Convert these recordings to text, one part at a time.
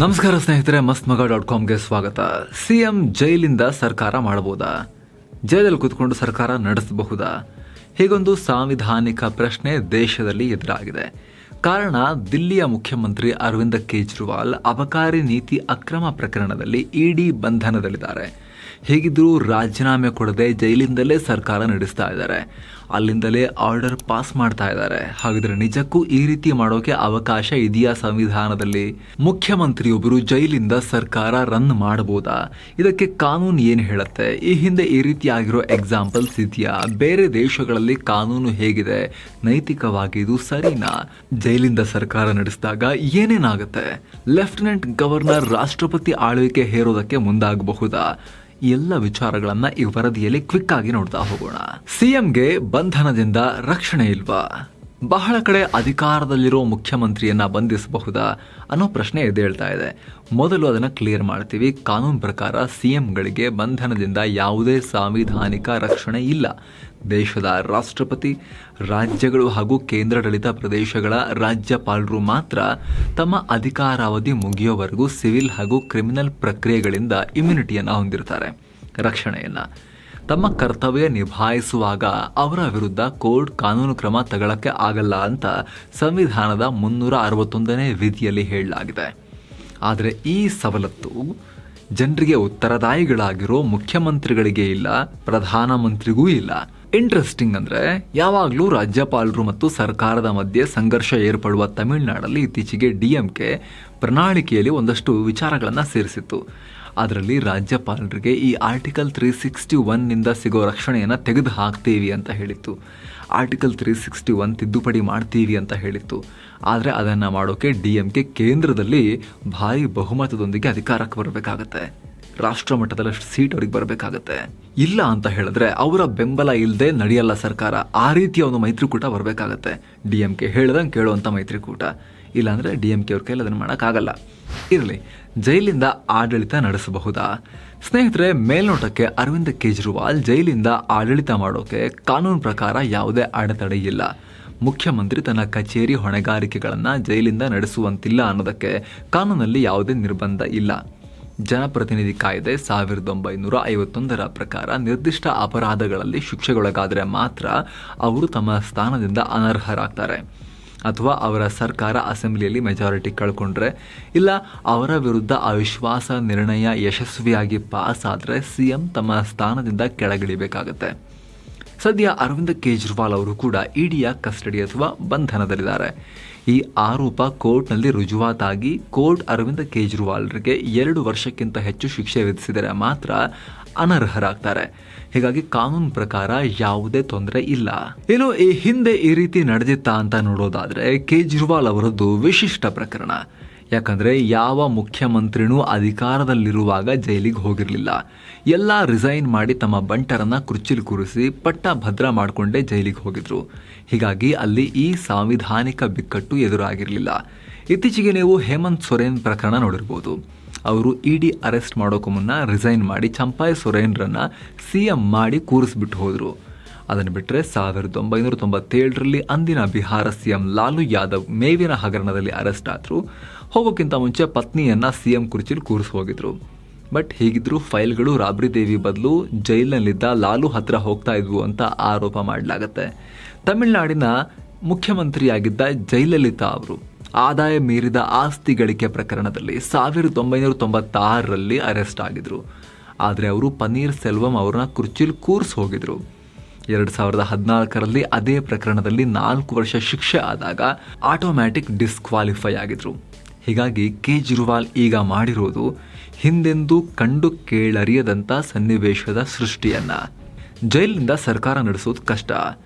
ನಮಸ್ಕಾರ ಸ್ನೇಹಿತರೆ, mastmaga.comಗೆ ಸ್ವಾಗತ. ಸಿಎಂ ಜೈಲಿಂದ ಸರ್ಕಾರ ಮಾಡಬಹುದಾ? ಜೈಲಲ್ಲಿ ಕೂತ್ಕೊಂಡು ಸರ್ಕಾರ ನಡೆಸಬಹುದಾ? ಹೀಗೊಂದು ಸಾಂವಿಧಾನಿಕ ಪ್ರಶ್ನೆ ದೇಶದಲ್ಲಿ ಎದುರಾಗಿದೆ. ಕಾರಣ, ದಿಲ್ಲಿಯ ಮುಖ್ಯಮಂತ್ರಿ ಅರವಿಂದ್ ಕೇಜ್ರಿವಾಲ್ ಅಬಕಾರಿ ನೀತಿ ಅಕ್ರಮ ಪ್ರಕರಣದಲ್ಲಿ ಇಡಿ ಬಂಧನದಲ್ಲಿದ್ದಾರೆ. ಹೇಗಿದ್ರೂ ರಾಜೀನಾಮೆ ಕೊಡದೆ ಜೈಲಿಂದಲೇ ಸರ್ಕಾರ ನಡೆಸ್ತಾ ಇದ್ದಾರೆ. ಅಲ್ಲಿಂದಲೇ ಆರ್ಡರ್ ಪಾಸ್ ಮಾಡ್ತಾ ಇದ್ದಾರೆ. ಹಾಗಿದ್ರೆ ನಿಜಕ್ಕೂ ಈ ರೀತಿ ಮಾಡೋಕೆ ಅವಕಾಶ ಇದೆಯಾ ಸಂವಿಧಾನದಲ್ಲಿ? ಮುಖ್ಯಮಂತ್ರಿಯೊಬ್ಬರು ಜೈಲಿಂದ ಸರ್ಕಾರ ರನ್ ಮಾಡಬಹುದಾ? ಇದಕ್ಕೆ ಕಾನೂನು ಏನು ಹೇಳುತ್ತೆ? ಈ ಹಿಂದೆ ಈ ರೀತಿ ಆಗಿರೋ ಎಕ್ಸಾಂಪಲ್ಸ್ ಇದೆಯಾ? ಬೇರೆ ದೇಶಗಳಲ್ಲಿ ಕಾನೂನು ಹೇಗಿದೆ? ನೈತಿಕವಾಗಿ ಇದು ಸರಿನಾ? ಜೈಲಿಂದ ಸರ್ಕಾರ ನಡೆಸಿದಾಗ ಏನೇನಾಗುತ್ತೆ? ಲೆಫ್ಟಿನೆಂಟ್ ಗವರ್ನರ್ ರಾಷ್ಟ್ರಪತಿ ಆಳ್ವಿಕೆ ಹೇರೋದಕ್ಕೆ ಮುಂದಾಗಬಹುದಾ? ಎಲ್ಲ ವಿಚಾರಗಳನ್ನ ಈ ವರದಿಯಲ್ಲಿ ಕ್ವಿಕ್ ಆಗಿ ನೋಡ್ತಾ ಹೋಗೋಣ. ಸಿಎಂಗೆ ಬಂಧನದಿಂದ ರಕ್ಷಣೆ ಇಲ್ವಾ? ಬಹಳ ಕಡೆ ಅಧಿಕಾರದಲ್ಲಿರೋ ಮುಖ್ಯಮಂತ್ರಿಯನ್ನ ಬಂಧಿಸಬಹುದಾ ಅನ್ನೋ ಪ್ರಶ್ನೆ ಎದ್ದೇಳ್ತಾ ಇದೆ. ಮೊದಲು ಅದನ್ನ ಕ್ಲಿಯರ್ ಮಾಡ್ತೀವಿ. ಕಾನೂನು ಪ್ರಕಾರ ಸಿಎಂಗಳಿಗೆ ಬಂಧನದಿಂದ ಯಾವುದೇ ಸಾಂವಿಧಾನಿಕ ರಕ್ಷಣೆ ಇಲ್ಲ. ದೇಶದ ರಾಷ್ಟ್ರಪತಿ, ರಾಜ್ಯಗಳು ಹಾಗೂ ಕೇಂದ್ರಾಡಳಿತ ಪ್ರದೇಶಗಳ ರಾಜ್ಯಪಾಲರು ಮಾತ್ರ ತಮ್ಮ ಅಧಿಕಾರಾವಧಿ ಮುಗಿಯೋವರೆಗೂ ಸಿವಿಲ್ ಹಾಗೂ ಕ್ರಿಮಿನಲ್ ಪ್ರಕ್ರಿಯೆಗಳಿಂದ ಇಮ್ಯುನಿಟಿಯನ್ನು ಹೊಂದಿರ್ತಾರೆ, ರಕ್ಷಣೆಯನ್ನ. ತಮ್ಮ ಕರ್ತವ್ಯ ನಿಭಾಯಿಸುವಾಗ ಅವರ ವಿರುದ್ಧ ಕೋರ್ಟ್ ಕಾನೂನು ಕ್ರಮ ತಗೊಳ್ಳಕ್ಕೆ ಆಗಲ್ಲ ಅಂತ ಸಂವಿಧಾನದ 361ನೇ ವಿಧಿಯಲ್ಲಿ ಹೇಳಲಾಗಿದೆ. ಆದರೆ ಈ ಸವಲತ್ತು ಜನರಿಗೆ ಉತ್ತರದಾಯಿಗಳಾಗಿರೋ ಮುಖ್ಯಮಂತ್ರಿಗಳಿಗೆ ಇಲ್ಲ, ಪ್ರಧಾನಮಂತ್ರಿಗೂ ಇಲ್ಲ. ಇಂಟ್ರೆಸ್ಟಿಂಗ್ ಅಂದ್ರೆ, ಯಾವಾಗಲೂ ರಾಜ್ಯಪಾಲರು ಮತ್ತು ಸರ್ಕಾರದ ಮಧ್ಯೆ ಸಂಘರ್ಷ ಏರ್ಪಡುವ ತಮಿಳುನಾಡಲ್ಲಿ ಇತ್ತೀಚೆಗೆ ಡಿಎಂಕೆ ಪ್ರಣಾಳಿಕೆಯಲ್ಲಿ ಒಂದಷ್ಟು ವಿಚಾರಗಳನ್ನು ಸೇರಿಸಿತ್ತು. ಅದರಲ್ಲಿ ರಾಜ್ಯಪಾಲರಿಗೆ ಈ ಆರ್ಟಿಕಲ್ 361ನಿಂದ ಸಿಗೋ ರಕ್ಷಣೆಯನ್ನು ತೆಗೆದು ಹಾಕ್ತೀವಿ ಅಂತ ಹೇಳಿತ್ತು. ಆರ್ಟಿಕಲ್ 361 ತಿದ್ದುಪಡಿ ಮಾಡ್ತೀವಿ ಅಂತ ಹೇಳಿತ್ತು. ಆದರೆ ಅದನ್ನು ಮಾಡೋಕೆ ಡಿಎಂಕೆ ಕೇಂದ್ರದಲ್ಲಿ ಭಾರಿ ಬಹುಮತದೊಂದಿಗೆ ಅಧಿಕಾರಕ್ಕೆ ಬರಬೇಕಾಗತ್ತೆ. ರಾಷ್ಟ್ರ ಮಟ್ಟದಲ್ಲಿ ಸೀಟ್ ಅವ್ರಿಗೆ ಬರಬೇಕಾಗತ್ತೆ. ಇಲ್ಲ ಅಂತ ಹೇಳಿದ್ರೆ ಅವರ ಬೆಂಬಲ ಇಲ್ಲದೆ ನಡೆಯಲ್ಲ ಸರ್ಕಾರ. ಆ ರೀತಿಯ ಒಂದು ಮೈತ್ರಿಕೂಟ ಬರಬೇಕಾಗತ್ತೆ. ಡಿಎಂಕೆ ಹೇಳ್ದಂಗೆ ಕೇಳುವಂಥ ಮೈತ್ರಿಕೂಟ. ಇಲ್ಲಾಂದರೆ ಡಿಎಂಕೆ ಅವ್ರ ಕೈಲಿ ಅದನ್ನು ಮಾಡೋಕ್ಕಾಗಲ್ಲ. ಇರಲಿ, ಜೈಲಿಂದ ಆಡಳಿತ ನಡೆಸಬಹುದಾ? ಸ್ನೇಹಿತರೆ, ಮೇಲ್ನೋಟಕ್ಕೆ ಅರವಿಂದ್ ಕೇಜ್ರಿವಾಲ್ ಜೈಲಿಂದ ಆಡಳಿತ ಮಾಡೋಕೆ ಕಾನೂನು ಪ್ರಕಾರ ಯಾವುದೇ ಅಡೆತಡೆ ಇಲ್ಲ. ಮುಖ್ಯಮಂತ್ರಿ ತನ್ನ ಕಚೇರಿ ಹೊಣೆಗಾರಿಕೆಗಳನ್ನು ಜೈಲಿಂದ ನಡೆಸುವಂತಿಲ್ಲ ಅನ್ನೋದಕ್ಕೆ ಕಾನೂನಲ್ಲಿ ಯಾವುದೇ ನಿರ್ಬಂಧ ಇಲ್ಲ. ಜನಪ್ರತಿನಿಧಿ ಕಾಯ್ದೆ 1951ರ ಪ್ರಕಾರ ನಿರ್ದಿಷ್ಟ ಅಪರಾಧಗಳಲ್ಲಿ ಶಿಕ್ಷೆಗೊಳಗಾದರೆ ಮಾತ್ರ ಅವರು ತಮ್ಮ ಸ್ಥಾನದಿಂದ ಅನರ್ಹರಾಗ್ತಾರೆ. ಅಥವಾ ಅವರ ಸರ್ಕಾರ ಅಸೆಂಬ್ಲಿಯಲ್ಲಿ ಮೆಜಾರಿಟಿ ಕಳ್ಕೊಂಡ್ರೆ, ಇಲ್ಲ ಅವರ ವಿರುದ್ಧ ಅವಿಶ್ವಾಸ ನಿರ್ಣಯ ಯಶಸ್ವಿಯಾಗಿ ಪಾಸ್ ಆದರೆ ಸಿಎಂ ತಮ್ಮ ಸ್ಥಾನದಿಂದ ಕೆಳಗಿಳಿಬೇಕಾಗತ್ತೆ. ಸದ್ಯ ಅರವಿಂದ್ ಕೇಜ್ರಿವಾಲ್ ಅವರು ಕೂಡ ಇಡಿಯ ಕಸ್ಟಡಿ ಅಥವಾ ಬಂಧನದಲ್ಲಿದ್ದಾರೆ. ಈ ಆರೋಪ ಕೋರ್ಟ್ನಲ್ಲಿ ರುಜುವಾತಾಗಿ ಕೋರ್ಟ್ ಅರವಿಂದ್ ಕೇಜ್ರಿವಾಲ್ರಿಗೆ 2 ವರ್ಷಕ್ಕಿಂತ ಹೆಚ್ಚು ಶಿಕ್ಷೆ ವಿಧಿಸಿದರೆ ಮಾತ್ರ ಅನರ್ಹರಾಗ್ತಾರೆ. ಹೀಗಾಗಿ ಕಾನೂನು ಪ್ರಕಾರ ಯಾವುದೇ ತೊಂದರೆ ಇಲ್ಲ. ಇನ್ನು ಈ ಹಿಂದೆ ಈ ರೀತಿ ನಡೆದಿತ್ತಾ ಅಂತ ನೋಡೋದಾದ್ರೆ, ಕೇಜ್ರಿವಾಲ್ ಅವರದ್ದು ವಿಶಿಷ್ಟ ಪ್ರಕರಣ. ಯಾಕಂದ್ರೆ ಯಾವ ಮುಖ್ಯಮಂತ್ರಿನೂ ಅಧಿಕಾರದಲ್ಲಿರುವಾಗ ಜೈಲಿಗೆ ಹೋಗಿರಲಿಲ್ಲ. ಎಲ್ಲ ರಿಸೈನ್ ಮಾಡಿ ತಮ್ಮ ಬಂಟರನ್ನ ಕುರ್ಚಿಲಿ ಕೂರಿಸಿ ಪಟ್ಟ ಭದ್ರ ಮಾಡಿಕೊಂಡೇ ಜೈಲಿಗೆ ಹೋಗಿದ್ರು. ಹೀಗಾಗಿ ಅಲ್ಲಿ ಈ ಸಾಂವಿಧಾನಿಕ ಬಿಕ್ಕಟ್ಟು ಎದುರಾಗಿರಲಿಲ್ಲ. ಇತ್ತೀಚೆಗೆ ನೀವು ಹೇಮಂತ್ ಸೊರೇನ್ ಪ್ರಕರಣ ನೋಡಿರ್ಬೋದು. ಅವರು ಇಡಿ ಅರೆಸ್ಟ್ ಮಾಡೋಕೆ ಮುನ್ನ ರಿಸೈನ್ ಮಾಡಿ ಚಂಪಾಯ್ ಸೊರೇನ್ರನ್ನ ಸಿಎಂ ಮಾಡಿ ಕೂರಿಸ್ಬಿಟ್ಟು ಹೋದರು. ಅದನ್ನು ಬಿಟ್ಟರೆ 1997ರಲ್ಲಿ ಅಂದಿನ ಬಿಹಾರ ಸಿಎಂ ಲಾಲು ಯಾದವ್ ಮೇವಿನ ಹಗರಣದಲ್ಲಿ ಅರೆಸ್ಟ್ ಆದರು. ಹೋಗೋಕ್ಕಿಂತ ಮುಂಚೆ ಪತ್ನಿಯನ್ನ ಸಿಎಂ ಕುರ್ಚಿಲಿ ಕೂರಿಸಿ ಹೋಗಿದ್ರು. ಬಟ್ ಹೀಗಿದ್ರೂ ಫೈಲ್ಗಳು ರಾಬ್ರಿ ದೇವಿ ಬದಲು ಜೈಲಿನಲ್ಲಿದ್ದ ಲಾಲು ಹತ್ರ ಹೋಗ್ತಾ ಇದ್ವು ಅಂತ ಆರೋಪ ಮಾಡಲಾಗತ್ತೆ. ತಮಿಳುನಾಡಿನ ಮುಖ್ಯಮಂತ್ರಿಯಾಗಿದ್ದ ಜಯಲಲಿತಾ ಅವರು ಆದಾಯ ಮೀರಿದ ಆಸ್ತಿ ಗಳಿಕೆ ಪ್ರಕರಣದಲ್ಲಿ 1996ರಲ್ಲಿ ಅರೆಸ್ಟ್ ಆಗಿದ್ರು. ಆದರೆ ಅವರು ಪನ್ನೀರ್ ಸೆಲ್ವಂ ಅವ್ರನ್ನ ಕುರ್ಚಿಲಿ ಕೂರಿಸಿ ಹೋಗಿದ್ರು. 2014ರಲ್ಲಿ ಅದೇ ಪ್ರಕರಣದಲ್ಲಿ 4 ವರ್ಷ ಶಿಕ್ಷೆ ಆದಾಗ ಆಟೋಮ್ಯಾಟಿಕ್ ಡಿಸ್ಕ್ವಾಲಿಫೈ ಆಗಿದ್ರು. ಹೀಗಾಗಿ ಕೇಜ್ರಿವಾಲ್ ಈಗ ಮಾಡಿರೋದು ಹಿಂದೆಂದೂ ಕಂಡು ಕೇಳರಿಯದಂಥ ಸನ್ನಿವೇಶದ ಸೃಷ್ಟಿಯನ್ನ. ಜೈಲಿನಿಂದ ಸರ್ಕಾರ ನಡೆಸೋದು ಕಷ್ಟ.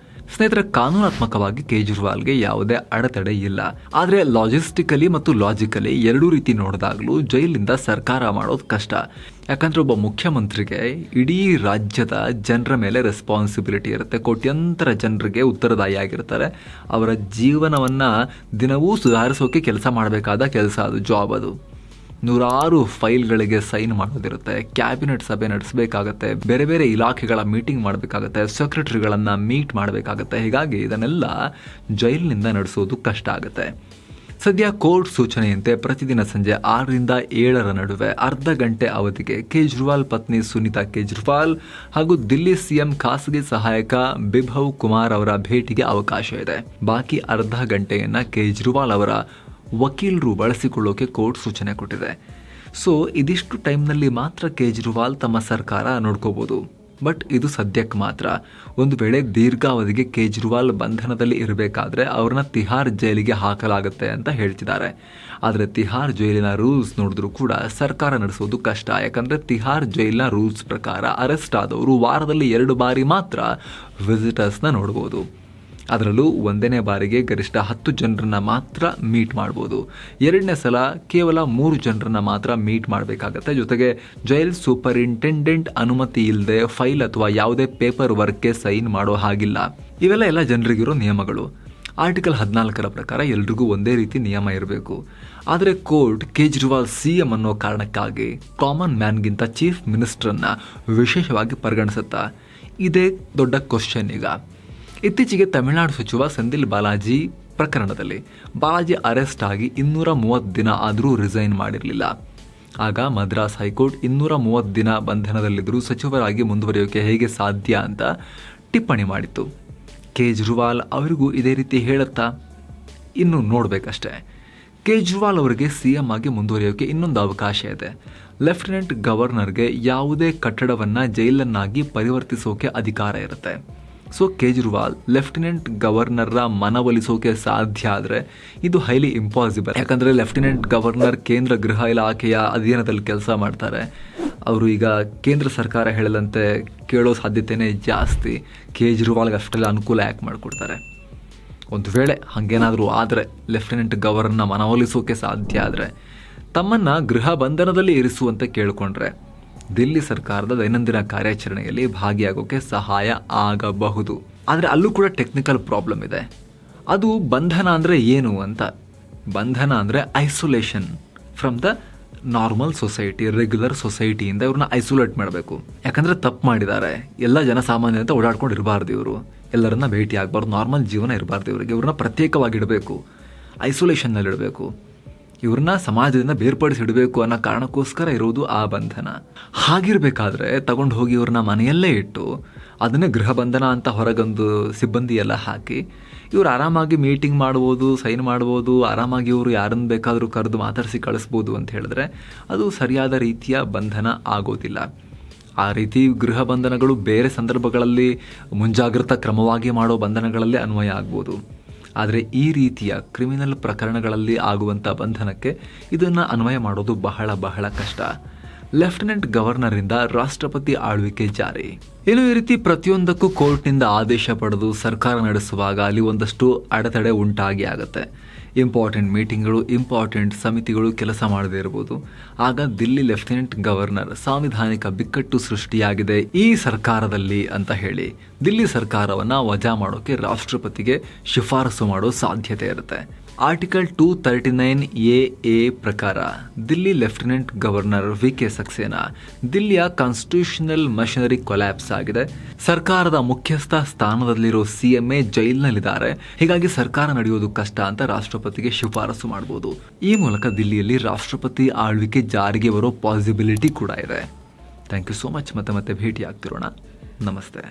ಸ್ನೇಹಿತರೆ, ಕಾನೂನಾತ್ಮಕವಾಗಿ ಕೇಜ್ರಿವಾಲ್ಗೆ ಯಾವುದೇ ಅಡೆತಡೆ ಇಲ್ಲ. ಆದರೆ ಲಾಜಿಸ್ಟಿಕಲಿ ಮತ್ತು ಲಾಜಿಕಲಿ ಎರಡೂ ರೀತಿ ನೋಡಿದಾಗಲೂ ಜೈಲಿಂದ ಸರ್ಕಾರ ಮಾಡೋದು ಕಷ್ಟ. ಯಾಕಂದರೆ ಒಬ್ಬ ಮುಖ್ಯಮಂತ್ರಿಗೆ ಇಡೀ ರಾಜ್ಯದ ಜನರ ಮೇಲೆ ರೆಸ್ಪಾನ್ಸಿಬಿಲಿಟಿ ಇರುತ್ತೆ. ಕೋಟ್ಯಂತರ ಜನರಿಗೆ ಉತ್ತರದಾಯಿ ಆಗಿರ್ತಾರೆ. ಅವರ ಜೀವನವನ್ನು ದಿನವೂ ಸುಧಾರಿಸೋಕೆ ಕೆಲಸ ಮಾಡಬೇಕಾದ ಕೆಲಸ, ಅದು ಜಾಬ್. ಅದು ನೂರಾರು ಫೈಲ್ಗಳಿಗೆ ಸೈನ್ ಮಾಡೋದಿರುತ್ತೆ, ಕ್ಯಾಬಿನೆಟ್ ಸಭೆ ನಡೆಸಬೇಕಾಗತ್ತೆ, ಬೇರೆ ಬೇರೆ ಇಲಾಖೆಗಳ ಮೀಟಿಂಗ್ ಮಾಡಬೇಕಾಗತ್ತೆ, ಸೆಕ್ರೆಟರಿಗಳನ್ನು ಮೀಟ್ ಮಾಡಬೇಕಾಗತ್ತೆ. ಹೀಗಾಗಿ ಇದನ್ನೆಲ್ಲ ಜೈಲಿನಿಂದ ನಡೆಸೋದು ಕಷ್ಟ ಆಗುತ್ತೆ. ಸದ್ಯ ಕೋರ್ಟ್ ಸೂಚನೆಯಂತೆ ಪ್ರತಿದಿನ ಸಂಜೆ 6 ರಿಂದ 7 ನಡುವೆ ಅರ್ಧ ಗಂಟೆ ಅವಧಿಗೆ ಕೇಜ್ರಿವಾಲ್ ಪತ್ನಿ ಸುನೀತಾ ಕೇಜ್ರಿವಾಲ್ ಹಾಗೂ ದಿಲ್ಲಿ ಸಿಎಂ ಖಾಸಗಿ ಸಹಾಯಕ ಬಿಭವ್ ಕುಮಾರ್ ಅವರ ಭೇಟಿಗೆ ಅವಕಾಶ ಇದೆ. ಬಾಕಿ ಅರ್ಧ ಗಂಟೆಯನ್ನ ಕೇಜ್ರಿವಾಲ್ ಅವರ ವಕೀಲರು ಬಳಸಿಕೊಳ್ಳೋಕೆ ಕೋರ್ಟ್ ಸೂಚನೆ ಕೊಟ್ಟಿದೆ. ಸೊ ಇದಿಷ್ಟು ಟೈಮ್ನಲ್ಲಿ ಮಾತ್ರ ಕೇಜ್ರಿವಾಲ್ ತಮ್ಮ ಸರ್ಕಾರ ನೋಡ್ಕೋಬಹುದು. ಬಟ್ ಇದು ಸದ್ಯಕ್ಕೆ ಮಾತ್ರ. ಒಂದು ವೇಳೆ ದೀರ್ಘಾವಧಿಗೆ ಕೇಜ್ರಿವಾಲ್ ಬಂಧನದಲ್ಲಿ ಇರಬೇಕಾದ್ರೆ ಅವ್ರನ್ನ ತಿಹಾರ್ ಜೈಲಿಗೆ ಹಾಕಲಾಗುತ್ತೆ ಅಂತ ಹೇಳ್ತಿದ್ದಾರೆ. ಆದರೆ ತಿಹಾರ್ ಜೈಲಿನ ರೂಲ್ಸ್ ನೋಡಿದ್ರೂ ಕೂಡ ಸರ್ಕಾರ ನಡೆಸೋದು ಕಷ್ಟ. ಯಾಕಂದರೆ ತಿಹಾರ್ ಜೈಲಿನ ರೂಲ್ಸ್ ಪ್ರಕಾರ ಅರೆಸ್ಟ್ ಆದವರು ವಾರದಲ್ಲಿ 2 ಬಾರಿ ಮಾತ್ರ ವಿಸಿಟರ್ಸ್ನ ನೋಡ್ಬೋದು. ಅದರಲ್ಲೂ ಒಂದನೇ ಬಾರಿಗೆ ಗರಿಷ್ಠ 10 ಜನರನ್ನ ಮಾತ್ರ ಮೀಟ್ ಮಾಡ್ಬೋದು. 2ನೇ ಸಲ ಕೇವಲ 3 ಜನರನ್ನ ಮಾತ್ರ ಮೀಟ್ ಮಾಡಬೇಕಾಗತ್ತೆ. ಜೊತೆಗೆ ಜೈಲ್ ಸೂಪರಿಂಟೆಂಡೆಂಟ್ ಅನುಮತಿ ಇಲ್ಲದೆ ಫೈಲ್ ಅಥವಾ ಯಾವುದೇ ಪೇಪರ್ ವರ್ಕ್ಗೆ ಸೈನ್ ಮಾಡೋ ಹಾಗಿಲ್ಲ. ಇವೆಲ್ಲ ಎಲ್ಲ ಜನರಿಗಿರೋ ನಿಯಮಗಳು. ಆರ್ಟಿಕಲ್ 14 ಪ್ರಕಾರ ಎಲ್ರಿಗೂ ಒಂದೇ ರೀತಿ ನಿಯಮ ಇರಬೇಕು. ಆದರೆ ಕೋರ್ಟ್ ಕೇಜ್ರಿವಾಲ್ ಸಿಎಂ ಅನ್ನೋ ಕಾರಣಕ್ಕಾಗಿ ಕಾಮನ್ ಮ್ಯಾನ್ಗಿಂತ ಚೀಫ್ ಮಿನಿಸ್ಟರ್ನ ವಿಶೇಷವಾಗಿ ಪರಿಗಣಿಸುತ್ತಾ? ಇದೇ ದೊಡ್ಡ ಕ್ವಶನ್ ಈಗ. ಇತ್ತೀಚೆಗೆ ತಮಿಳುನಾಡು ಸಚಿವ ಸೆಂದಿಲ್ ಬಾಲಾಜಿ ಪ್ರಕರಣದಲ್ಲಿ ಬಾಲಾಜಿ ಅರೆಸ್ಟ್ ಆಗಿ 230 ದಿನ ಆದರೂ ರಿಸೈನ್ ಮಾಡಿರಲಿಲ್ಲ. ಆಗ ಮದ್ರಾಸ್ ಹೈಕೋರ್ಟ್ 230 ದಿನ ಬಂಧನದಲ್ಲಿದ್ದರೂ ಸಚಿವರಾಗಿ ಮುಂದುವರಿಯೋಕೆ ಹೇಗೆ ಸಾಧ್ಯ ಅಂತ ಟಿಪ್ಪಣಿ ಮಾಡಿತ್ತು. ಕೇಜ್ರಿವಾಲ್ ಅವರಿಗೂ ಇದೇ ರೀತಿ ಹೇಳುತ್ತಾ? ಇನ್ನು ನೋಡಬೇಕಷ್ಟೇ. ಕೇಜ್ರಿವಾಲ್ ಅವರಿಗೆ ಸಿಎಂ ಆಗಿ ಮುಂದುವರಿಯೋಕೆ ಇನ್ನೊಂದು ಅವಕಾಶ ಇದೆ. ಲೆಫ್ಟಿನೆಂಟ್ ಗವರ್ನರ್ಗೆ ಯಾವುದೇ ಕಟ್ಟಡವನ್ನು ಜೈಲನ್ನಾಗಿ ಪರಿವರ್ತಿಸೋಕೆ ಅಧಿಕಾರ ಇರುತ್ತೆ. ಸೊ ಕೇಜ್ರಿವಾಲ್ ಲೆಫ್ಟಿನೆಂಟ್ ಗವರ್ನರ್ರ ಮನವೊಲಿಸೋಕೆ ಸಾಧ್ಯ ಆದರೆ ಇದು ಹೈಲಿ ಇಂಪಾಸಿಬಲ್. ಯಾಕಂದರೆ ಲೆಫ್ಟಿನೆಂಟ್ ಗವರ್ನರ್ ಕೇಂದ್ರ ಗೃಹ ಇಲಾಖೆಯ ಅಧೀನದಲ್ಲಿ ಕೆಲಸ ಮಾಡ್ತಾರೆ. ಅವರು ಈಗ ಕೇಂದ್ರ ಸರ್ಕಾರ ಹೇಳದಂತೆ ಕೇಳೋ ಸಾಧ್ಯತೆಯೇ ಜಾಸ್ತಿ. ಕೇಜ್ರಿವಾಲ್ಗೆ ಅಷ್ಟೆಲ್ಲ ಅನುಕೂಲ ಯಾಕೆ ಮಾಡಿಕೊಡ್ತಾರೆ? ಒಂದು ವೇಳೆ ಹಾಗೇನಾದರೂ ಆದರೆ ಲೆಫ್ಟಿನೆಂಟ್ ಗವರ್ನರ್ನ ಮನವೊಲಿಸೋಕೆ ಸಾಧ್ಯ ಆದರೆ ತಮ್ಮನ್ನು ಗೃಹ ಬಂಧನದಲ್ಲಿ ಇರಿಸುವಂತೆ ಕೇಳಿಕೊಂಡ್ರೆ ದಿಲ್ಲಿ ಸರ್ಕಾರದ ದೈನಂದಿನ ಕಾರ್ಯಾಚರಣೆಯಲ್ಲಿ ಭಾಗಿಯಾಗೋಕ್ಕೆ ಸಹಾಯ ಆಗಬಹುದು. ಆದರೆ ಅಲ್ಲೂ ಕೂಡ ಟೆಕ್ನಿಕಲ್ ಪ್ರಾಬ್ಲಮ್ ಇದೆ. ಅದು ಬಂಧನ ಅಂದರೆ ಏನು ಅಂತ. ಬಂಧನ ಅಂದರೆ isolation from the normal society, regular ಸೊಸೈಟಿಯಿಂದ ಇವ್ರನ್ನ ಐಸೋಲೇಟ್ ಮಾಡಬೇಕು. ಯಾಕಂದರೆ ತಪ್ಪು ಮಾಡಿದ್ದಾರೆ, ಎಲ್ಲ ಜನಸಾಮಾನ್ಯ ಅಂತ ಓಡಾಡ್ಕೊಂಡು ಇರಬಾರ್ದು, ಇವರು ಎಲ್ಲರನ್ನ ಭೇಟಿ ಆಗಬಾರ್ದು, ನಾರ್ಮಲ್ ಜೀವನ ಇರಬಾರ್ದು ಇವರಿಗೆ. ಇವ್ರನ್ನ ಪ್ರತ್ಯೇಕವಾಗಿಡಬೇಕು, ಐಸೋಲೇಷನ್ನಲ್ಲಿಡಬೇಕು, ಇವ್ರನ್ನ ಸಮಾಜದಿಂದ ಬೇರ್ಪಡಿಸಿಡಬೇಕು ಅನ್ನೋ ಕಾರಣಕ್ಕೋಸ್ಕರ ಇರೋದು ಆ ಬಂಧನ. ಹಾಗಿರಬೇಕಾದ್ರೆ ತಗೊಂಡು ಹೋಗಿ ಇವ್ರನ್ನ ಮನೆಯಲ್ಲೇ ಇಟ್ಟು ಅದನ್ನೇ ಗೃಹ ಬಂಧನ ಅಂತ ಹೊರಗೊಂದು ಸಿಬ್ಬಂದಿ ಎಲ್ಲ ಹಾಕಿ ಇವ್ರು ಆರಾಮಾಗಿ ಮೀಟಿಂಗ್ ಮಾಡ್ಬೋದು, ಸೈನ್ ಮಾಡ್ಬೋದು, ಆರಾಮಾಗಿ ಇವರು ಯಾರನ್ನು ಬೇಕಾದರೂ ಕರೆದು ಮಾತಾಡಿಸಿ ಕಳಿಸ್ಬೋದು ಅಂತ ಹೇಳಿದ್ರೆ ಅದು ಸರಿಯಾದ ರೀತಿಯ ಬಂಧನ ಆಗೋದಿಲ್ಲ. ಆ ರೀತಿ ಗೃಹ ಬಂಧನಗಳು ಬೇರೆ ಸಂದರ್ಭಗಳಲ್ಲಿ ಮುಂಜಾಗ್ರತಾ ಕ್ರಮವಾಗಿ ಮಾಡೋ ಬಂಧನಗಳಲ್ಲಿ ಅನ್ವಯ ಆಗ್ಬೋದು. ಆದರೆ ಈ ರೀತಿಯ ಕ್ರಿಮಿನಲ್ ಪ್ರಕರಣಗಳಲ್ಲಿ ಆಗುವಂಥ ಬಂಧನಕ್ಕೆ ಇದನ್ನು ಅನ್ವಯ ಮಾಡೋದು ಬಹಳ ಬಹಳ ಕಷ್ಟ. ಲೆಫ್ಟಿನೆಂಟ್ ಗವರ್ನರಿಂದ ರಾಷ್ಟ್ರಪತಿ ಆಳ್ವಿಕೆ ಜಾರಿ. ಇನ್ನು ಈ ರೀತಿ ಪ್ರತಿಯೊಂದಕ್ಕೂ ಕೋರ್ಟ್ನಿಂದ ಆದೇಶ ಪಡೆದು ಸರ್ಕಾರ ನಡೆಸುವಾಗ ಅಲ್ಲಿ ಒಂದಷ್ಟು ಅಡೆತಡೆ ಉಂಟಾಗಿ ಆಗುತ್ತೆ. ಇಂಪಾರ್ಟೆಂಟ್ ಮೀಟಿಂಗ್ಗಳು, ಇಂಪಾರ್ಟೆಂಟ್ ಸಮಿತಿಗಳು ಕೆಲಸ ಮಾಡದೇ ಇರ್ಬೋದು. ಆಗ ದಿಲ್ಲಿ ಲೆಫ್ಟಿನೆಂಟ್ ಗವರ್ನರ್ ಸಾಂವಿಧಾನಿಕ ಬಿಕ್ಕಟ್ಟು ಸೃಷ್ಟಿಯಾಗಿದೆ ಈ ಸರ್ಕಾರದಲ್ಲಿ ಅಂತ ಹೇಳಿ ದಿಲ್ಲಿ ಸರ್ಕಾರವನ್ನು ವಜಾ ಮಾಡೋಕ್ಕೆ ರಾಷ್ಟ್ರಪತಿಗೆ ಶಿಫಾರಸು ಮಾಡೋ ಸಾಧ್ಯತೆ ಇರುತ್ತೆ. ಆರ್ಟಿಕಲ್ 239A ಪ್ರಕಾರ Delhi lieutenant governor VK. Saxena ದಿಲ್ಲಿಯ ಕಾನ್ಸ್ಟಿಟ್ಯೂಷನಲ್ ಮಷಿನರಿ ಕೊಲ್ಯಾಪ್ಸ್ ಆಗಿದೆ. ಸರ್ಕಾರದ ಮುಖ್ಯಸ್ಥ ಸ್ಥಾನದಲ್ಲಿರೋ ಸಿಎಂಎ ಜೈಲಿನಲ್ಲಿದ್ದಾರೆ. ಹೀಗಾಗಿ ಸರ್ಕಾರ ನಡೆಯೋದು ಕಷ್ಟ ಅಂತ ರಾಷ್ಟ್ರಪತಿಗೆ ಶಿಫಾರಸು ಮಾಡಬಹುದು. ಈ ಮೂಲಕ ದಿಲ್ಲಿಯಲ್ಲಿ ರಾಷ್ಟ್ರಪತಿ ಆಳ್ವಿಕೆ ಜಾರಿಗೆ ಬರೋ ಪಾಸಿಬಿಲಿಟಿ ಕೂಡ ಇದೆ. Thank you so much. ಮತ್ತೆ ಭೇಟಿ ಆಗ್ತಿರೋಣ. ನಮಸ್ತೆ.